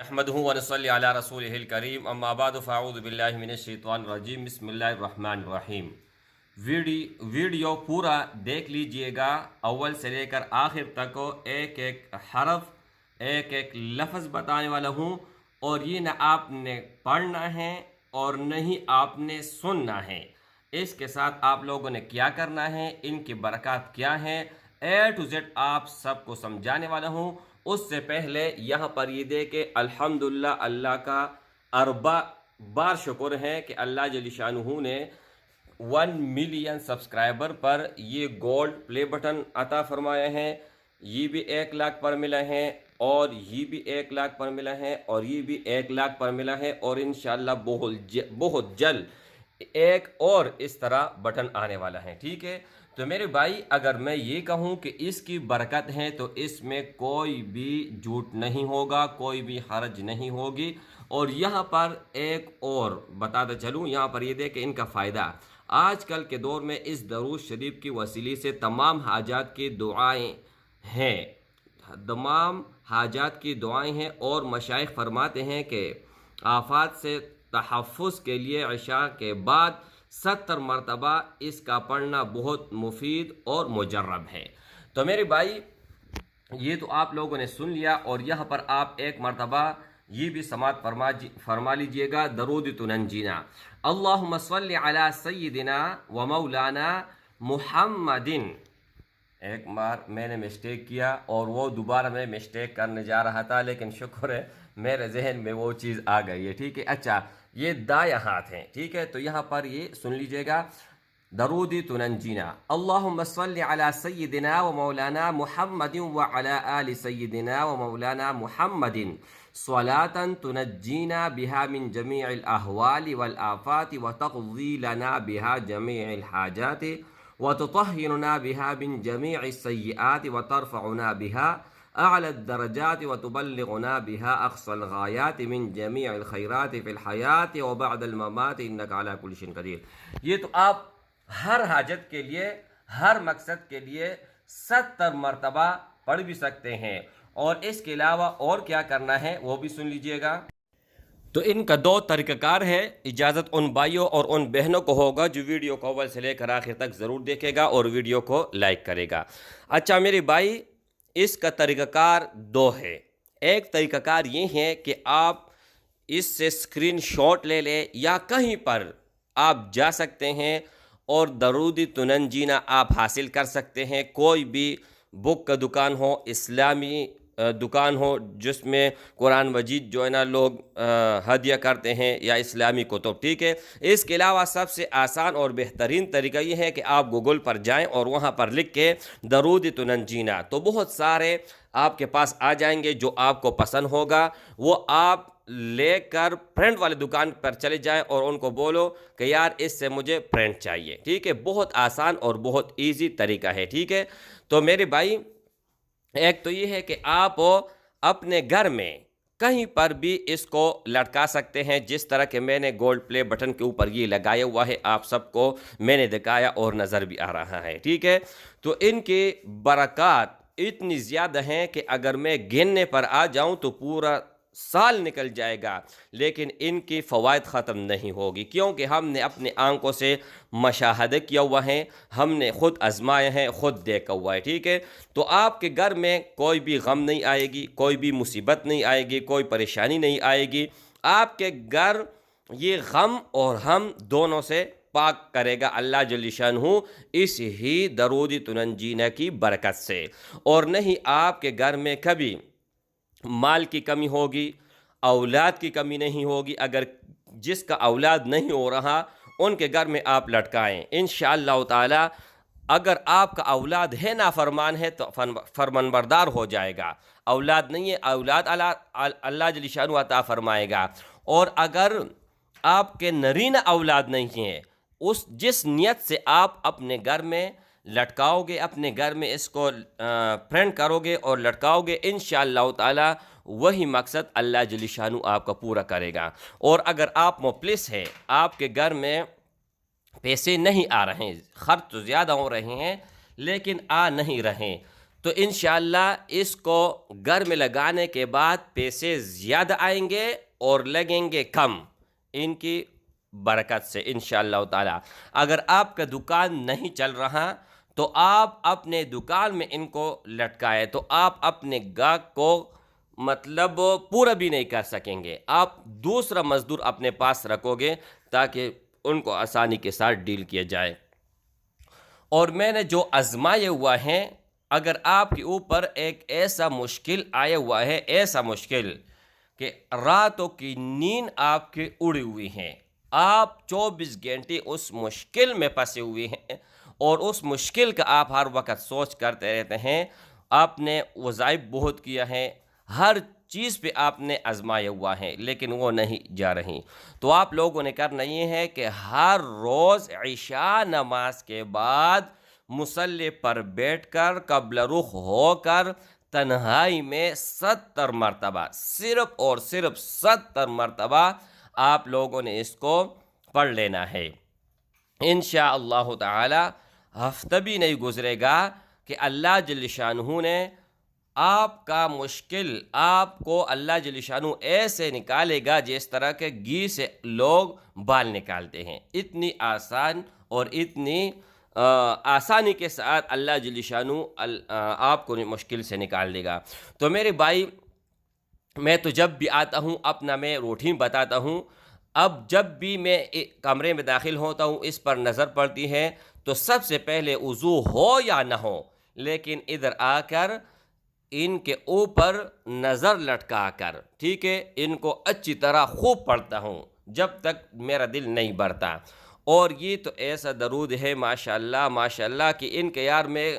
अहमदुहु व नसल्ली अला रसूलिहिल करीम अम्मा बाद फ़अऊज़ु बिल्लाहि मिनश शैतानिर रजीम बिस्मिल्लाहिर रहमानिर रहीम। वीडियो पूरा देख लीजिएगा, अव्वल से लेकर आखिर तक एक एक हरफ एक एक लफ्ज़ बताने वाला हूँ, और ये न आपने पढ़ना है और न ही आपने सुनना है। इसके साथ आप लोगों ने क्या करना है, इनकी बरकत क्या है, ए टू जेड आप सबको समझाने वाला हूँ। उससे पहले यहाँ पर ये दे के अल्हम्दुलिल्लाह, अल्लाह का अरबा बार शुक्र है कि अल्लाह जल्ल शानुहु ने 1 मिलियन सब्सक्राइबर पर ये गोल्ड प्ले बटन अता फरमाया है। ये भी 1 लाख पर मिला है, और ये भी 1 लाख पर मिला है, और ये भी 1 लाख पर मिला है, और इंशाअल्लाह बहुत जल्द एक और इस तरह बटन आने वाला है। ठीक है, तो मेरे भाई, अगर मैं ये कहूँ कि इसकी बरकत है तो इसमें कोई भी झूठ नहीं होगा, कोई भी हर्ज नहीं होगी। और यहाँ पर एक और बताता चलूँ, यहाँ पर ये देखें इनका फ़ायदा। आजकल के दौर में इस दरूद शरीफ की वसीले से तमाम हाजात की दुआएं हैं, तमाम हाजात की दुआएं हैं, और मशाइख फरमाते हैं कि आफात से तहफ़्फ़ुज़ के लिए इशा के बाद 70 मरतबा इसका पढ़ना बहुत मुफीद और मुजर्रब है। तो मेरे भाई, ये तो आप लोगों ने सुन लिया, और यहाँ पर आप एक मरतबा ये भी समात फरमा लीजिएगा, दरूद तुनंजीना अल्लाहुम्मा सल्लि अला सय्यिदिना व मौलाना मुहम्मदिन। एक बार मैंने मिस्टेक किया और वो दोबारा मैं मिस्टेक करने जा रहा था, लेकिन शुक्र है मेरे जहन में वो चीज़ आ गई है। ठीक है, अच्छा, ये दायां हाथ है। ठीक है, तो यहाँ पर ये सुन लीजिएगा, दरूद तुनंजीना अल्लाहुम्मा सल्लि अला सय्यिदिना व मौलाना मुहम्मदिन व अला आलि सय्यिदिना व मौलाना मुहम्मदिन स्वलातन तुनज्जीना बिहा मिन जमीइल अहवालि वल आफाति व तक़ज़ी लना बिहा जमीइल हाजाति व तुतहिरुना बिहा मिन जमीइस सय्यिआति व तरफ़उना बिहा अअला दर्जात व तुबल्लिगुना बिहा अक़सल गायात मिन जमीइल खैरात फ़िल हयात व बअदल ममात इन्नका अला कुल्लि शैइन क़दीर। ये तो आप हर हाजत के लिए, हर मकसद के लिए 70 मरतबा पढ़ भी सकते हैं, और इसके अलावा और क्या करना है वो भी सुन लीजिएगा। तो इनका 2 तरीक़ाकार है। इजाज़त उन भाइयों और उन बहनों को होगा जो वीडियो को अव्वल से लेकर आखिर तक ज़रूर देखेगा और वीडियो को लाइक करेगा। अच्छा मेरे भाई, इसका तरीक़ाकार 2 है। एक तरीक़ाकार ये है कि आप इससे स्क्रीनशॉट ले लें, या कहीं पर आप जा सकते हैं और दरूद तुनंजीना आप हासिल कर सकते हैं। कोई भी बुक का दुकान हो, इस्लामी दुकान हो जिसमें कुरान मजीद जो है ना लोग हदिया करते हैं, या इस्लामी कुतुब। ठीक है, इसके अलावा सबसे आसान और बेहतरीन तरीका ये है कि आप गूगल पर जाएं और वहाँ पर लिख के दरूद तुनंजीना, तो बहुत सारे आपके पास आ जाएंगे जो आपको पसंद होगा। वो आप लेकर प्रिंट वाली दुकान पर चले जाएं और उनको बोलो कि यार इससे मुझे प्रिंट चाहिए। ठीक है, बहुत आसान और बहुत इजी तरीका है। ठीक है, तो मेरे भाई, एक तो ये है कि आप अपने घर में कहीं पर भी इसको लटका सकते हैं, जिस तरह के मैंने गोल्ड प्ले बटन के ऊपर ये लगाया हुआ है, आप सबको मैंने दिखाया और नज़र भी आ रहा है। ठीक है, तो इनकी बरकत इतनी ज़्यादा हैं कि अगर मैं गिनने पर आ जाऊं तो पूरा साल निकल जाएगा, लेकिन इनकी फ़वाइद ख़त्म नहीं होगी, क्योंकि हमने अपने आंखों से मशाहदा किया हुआ है, हमने ख़ुद आजमाया है, ख़ुद देखा हुआ है। ठीक है, तो आपके घर में कोई भी गम नहीं आएगी, कोई भी मुसीबत नहीं आएगी, कोई परेशानी नहीं आएगी। आपके घर ये गम और हम दोनों से पाक करेगा अल्लाह जल्ल शानुहु, इस ही दरूद तुनंजीना की बरकत से। और नहीं आपके घर में कभी माल की कमी होगी, औलाद की कमी नहीं होगी। अगर जिसका औलाद नहीं हो रहा उनके घर में आप लटकाएं, इंशाअल्लाह ताला अगर आपका औलाद है नाफरमान है तो फरमानबरदार हो जाएगा। औलाद नहीं है, औलाद अल्लाह जल्ल शानुहु अता फरमाएगा। और अगर आपके नरीना औलाद नहीं है, उस जिस नियत से आप अपने घर में लटकाओगे, अपने घर में इसको प्रिंट करोगे और लटकाओगे, इंशाअल्लाह ताला वही मकसद अल्लाह जल्ल शानुहु आपका पूरा करेगा। और अगर आप मुफलिस है, आपके घर में पैसे नहीं आ रहे हैं, खर्च तो ज़्यादा हो रहे हैं लेकिन आ नहीं रहे, تو انشاءاللہ اس کو گھر میں لگانے کے بعد پیسے زیادہ آئیں گے اور لگیں گے کم ان کی برکت سے انشاءاللہ تعالی۔ اگر آپ کا دکان نہیں چل رہا تو آپ اپنے دکان میں ان کو لٹکائے تو آپ اپنے گاہک کو مطلب پورا بھی نہیں کر سکیں گے، آپ دوسرا مزدور اپنے پاس رکھو گے تاکہ ان کو آسانی کے ساتھ ڈیل کیا جائے۔ اور میں نے جو آزمائے ہوا ہے، اگر آپ کے اوپر ایک ایسا مشکل آیا ہوا ہے، ایسا مشکل کہ راتوں کی نیند آپ کی اڑی ہوئی ہیں، آپ 24 گھنٹے اس مشکل میں پھنسے ہوئے ہیں اور اس مشکل کا آپ ہر وقت سوچ کرتے رہتے ہیں، آپ نے وظائف بہت کیا ہے، ہر چیز پہ آپ نے آزمایا ہوا ہے لیکن وہ نہیں جا رہی، تو آپ لوگوں نے کرنا یہ ہے کہ ہر روز عشاء نماز کے بعد مصلی پر بیٹھ کر قبل رخ ہو کر تنہائی میں 70 مرتبہ، صرف اور صرف 70 مرتبہ آپ لوگوں نے اس کو پڑھ لینا ہے۔ انشاءاللہ تعالی ہفتہ بھی نہیں گزرے گا کہ اللہ جل شانہ نے آپ کا مشکل، آپ کو اللہ جل شانہ ایسے نکالے گا جس طرح کے گھی سے لوگ بال نکالتے ہیں، اتنی آسان اور اتنی آسانی کے ساتھ اللہ جل شانہ آپ کو مشکل سے نکال دے گا۔ تو میرے بھائی، میں تو جب بھی آتا ہوں اپنا میں روٹین بتاتا ہوں، اب جب بھی میں کمرے میں داخل ہوتا ہوں اس پر نظر پڑتی ہے تو سب سے پہلے وضو ہو یا نہ ہو، لیکن ادھر آ کر ان کے اوپر نظر لٹکا کر، ٹھیک ہے، ان کو اچھی طرح خوب پڑھتا ہوں جب تک میرا دل نہیں بھرتا۔ اور یہ تو ایسا درود ہے ماشاءاللہ ماشاءاللہ کہ ان کے یار میں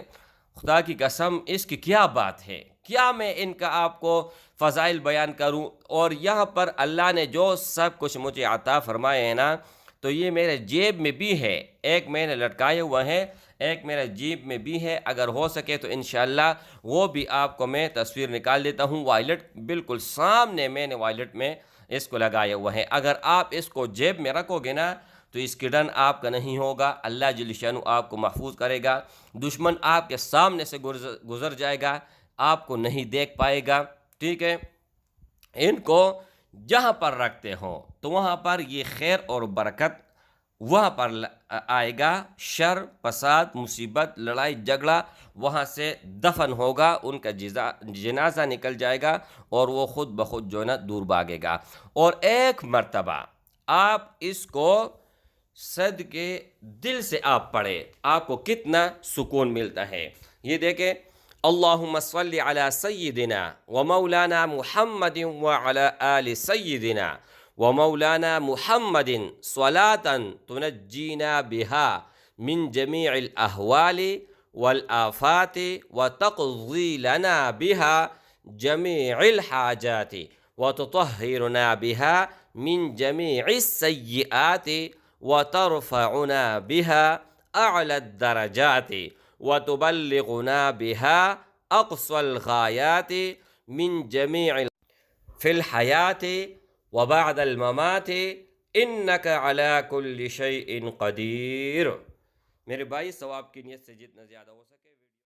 خدا کی قسم اس کی کیا بات ہے، کیا میں ان کا آپ کو فضائل بیان کروں۔ اور یہاں پر اللہ نے جو سب کچھ مجھے عطا فرمائے ہیں نا، تو یہ میرے جیب میں بھی ہے، ایک میں نے لٹکایا ہوا ہے، ایک میرے جیب میں بھی ہے، اگر ہو سکے تو انشاءاللہ وہ بھی آپ کو میں تصویر نکال دیتا ہوں۔ وائلٹ بالکل سامنے میں نے وائلٹ میں اس کو لگایا ہوا ہے، اگر آپ اس کو جیب میں رکھو گے نا تو اس کی ڈن آپ کا نہیں ہوگا، اللہ جل شانہ آپ کو محفوظ کرے گا، دشمن آپ کے سامنے سے گزر جائے گا، آپ کو نہیں دیکھ پائے گا، ٹھیک ہے۔ ان کو جہاں پر رکھتے ہو تو وہاں پر یہ خیر اور برکت وہاں پر آئے گا، شر، فساد، مصیبت، لڑائی جھگڑا وہاں سے دفن ہوگا، ان کا جنازہ نکل جائے گا اور وہ خود بخود جو ہے نا دور بھاگے گا۔ اور ایک مرتبہ آپ اس کو صدقے دل سے آپ پڑھیں، آپ کو کتنا سکون ملتا ہے۔ یہ دیکھیں، اللہم صلی علی سیدنا و مولانا محمد وعلی آل سیدنا و مولانا محمد صلاة تنجینا بها من جمیع الاحوال والآفات وتقضی لنا بها جمیع الحاجات وتطہرنا بها من جمیع السیئات وترفعنا بها أعلى الدرجات وتبلغنا بها أقصى الغايات من جميع في الحياة وبعد الممات إنك على كل شيء قدير۔ میرے بھائی، ثواب کی نیت سے جتنا زیادہ ہو سکے